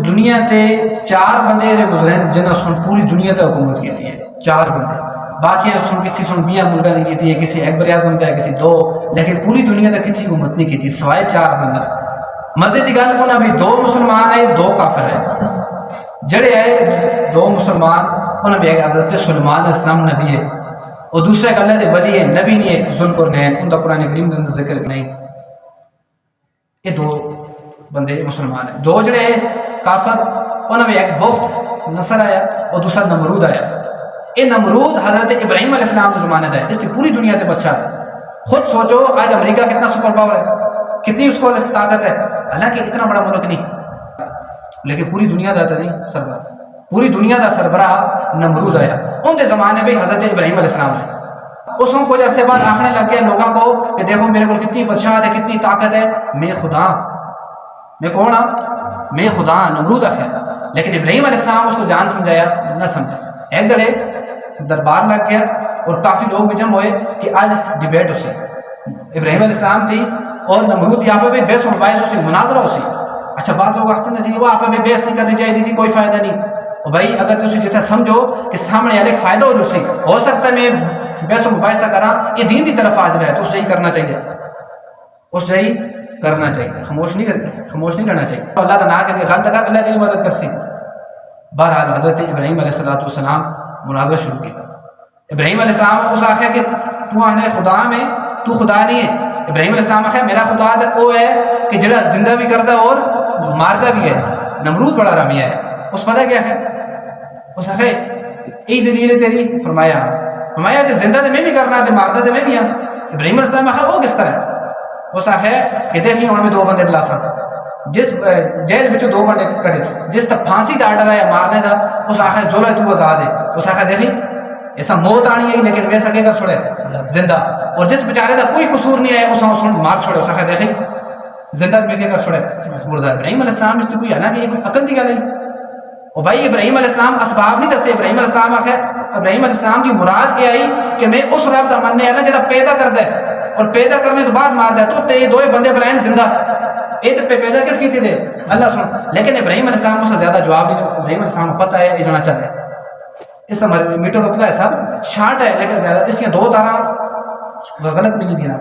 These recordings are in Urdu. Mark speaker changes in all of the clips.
Speaker 1: دنیا تے چار بندے جو گزرے جنہوں سن پوری دنیا تے حکومت کی ہے، چار بندے، باقی سن کسی سن 20 ملکوں نے کی ہے، کسی اکبر اعظم تے کسی دو، لیکن پوری دنیا تے کسی حکومت نہیں کی تھی سوائے چار بندے۔ مزے کی گل انہاں بھی دو مسلمان ہے، دو کافر ہے، جڑے ہے دو مسلمان انہاں بھی ایک حضرت سلیمان علیہ السلام نبی ہے اور دوسرے اللہ دے ولی ہے، نبی نہیں ہے، ذوالقرنین، ان کا قرآن کریم کے اندر ذکر نہیں۔ یہ دو بندے مسلمان ہیں۔ دو جڑے کافر انہوں میں ایک بخت نصر آیا اور دوسرا نمرود آیا۔ یہ نمرود حضرت ابراہیم علیہ السلام کے زمانے کا ہے، اس کی پوری دنیا کے بادشاہ تھا۔ خود سوچو آج امریکہ کتنا سپر پاور ہے، کتنی اس کو طاقت ہے، حالانکہ اتنا بڑا ملک نہیں، لیکن پوری دنیا کا نہیں سربراہ، پوری دنیا کا سربراہ نمرود آیا۔ ان کے زمانے میں حضرت ابراہیم علیہ السلام ہے۔ اس میں کچھ عرصے بعد آخنے لگ گیا لوگوں کو کہ دیکھو میرے کو کتنی بادشاہت ہے، کتنی طاقت ہے، میں خدا، میں کون ہاں، میں خدا، نمرود آخیا۔ لیکن ابراہیم علیہ السلام اس کو جان سمجھایا نہ سمجھا۔ ایک دڑے دربار لگ گیا اور کافی لوگ بھی جمع ہوئے کہ آج ڈیبیٹ ہو سی، ابراہیم علیہ السلام تھی اور نمرود یہاں پہ بھی بحث و مباحث ہو سی، مناظرہ ہو سی۔ اچھا بعض لوگ آختے ہیں جی وہ آپ پہ بحث نہیں کرنی چاہیے تھی، کوئی فائدہ نہیں۔ اور بھائی اگر تم جتنا سمجھو کہ سامنے والے فائدہ ہو سی، ہو سکتا ہے میں بحث و مباحثہ کرا یہ دین کی طرف آ رہا ہے تو اس سے ہی کرنا چاہیے، اس سے ہی کرنا چاہیے، خاموش نہیں رہنا چاہیے۔ اللہ کا نام کرنے غلط اگر اللہ تیری مدد کر سی۔ بہرحال حضرت ابراہیم علیہ السلام مناظرہ شروع کیا۔ ابراہیم علیہ السلام اس آخیا کہ تو آنے خدا میں، تو خدا نہیں ہے۔ ابراہیم علیہ السلام آخیا میرا خدا وہ ہے کہ جڑا زندہ بھی کرتا اور مارتا بھی ہے۔ نمرود بڑا رامیہ ہے، اس پتہ کیا ہے، اس آخیا یہی دلیل ہے تیری؟ فرمایا کہ زندہ تو میں بھی کرنا ہے، مارتا تو میں بھی ہاں۔ ابراہیم علیہ السلام آخیا وہ کس طرح؟ اس آخیا کہ دیکھیں ہوں میں دو بندے بلا سا، جس جیل بچوں دو بندے کٹے، جس تک پھانسی کا آرڈر ہے مارنے کا، اس آخیا جو ہے تو آزاد ہے۔ اس آخیا دیکھیں ایسا موت آنی ہے لیکن ویسا کیا کر چھوڑے زندہ، اور جس بیچارے کا کوئی قصور نہیں ہے اس مار چھوڑے۔ اس آخیا دیکھیں زندہ میں کیا کر چھوڑے مردہ۔ ابراہیم علیہ السلام اس کی کوئی حالانکہ یہ کوئی عقل کی گل نہیں۔ اور بھائی ابراہیم علیہ السلام اسباب نہیں دسے۔ ابراہیم علیہ السلام آخر ابراہیم علیہ السلام کی مراد یہ آئی کہ میں اس رب کا مننے والا جڑا پیدا کرتا ہے اور پیدا کرنے تو بعد مار دے، تو تے دو بندے بلائیں زندہ، یہ تو پیدا کس کی تھی اللہ سن۔ لیکن ابراہیم علیہ السلام کو زیادہ جواب نہیں۔ ابراہیم علیہ السلام کو پتہ ہے یہ جانا چل ہے، اس کا میٹر اتلا ہے سب شارٹ ہے، لیکن زیادہ اس کی دو تارہ غلط ملی تھی نا۔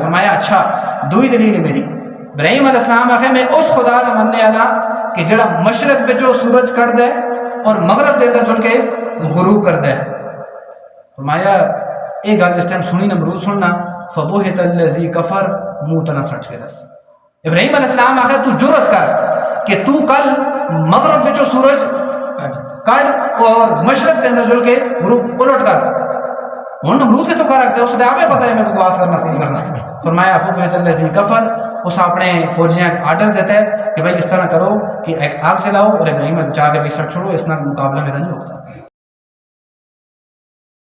Speaker 1: فرمایا اچھا دوئی دلیل ہے میری۔ ابراہیم علیہ السلام آخر میں اس خدا کا مننے والا کہ جڑا مشرق پہ جو سورج کٹ دے اور مغرب دے اندر چل کے غروب کر دے۔ فرمایا ایک گل جس ٹائم سنی نمرود سننا فبہت الذی کفر منہ تنا سٹ کے رس۔ ابراہیم علیہ السلام آخر تو جرت کر کہ تو کل مغرب پہ جو سورج کٹ اور مشرق کے اندر چل کے غروب الٹ کر، وہ نمرود کے تو کر رکھتے اسے آپ پتہ ہے میں بکواس کرنا کون کرنا۔ فرمایا فبہت الذی کفر، اس اپنے فوجیاں آرڈر دیتا ہے کہ بھائی اس طرح کرو کہ ایک آگ جلاؤ اور ابراہیم جا کے بھی سٹ چھوڑو، اس نہ مقابلہ میرا نہیں ہوتا۔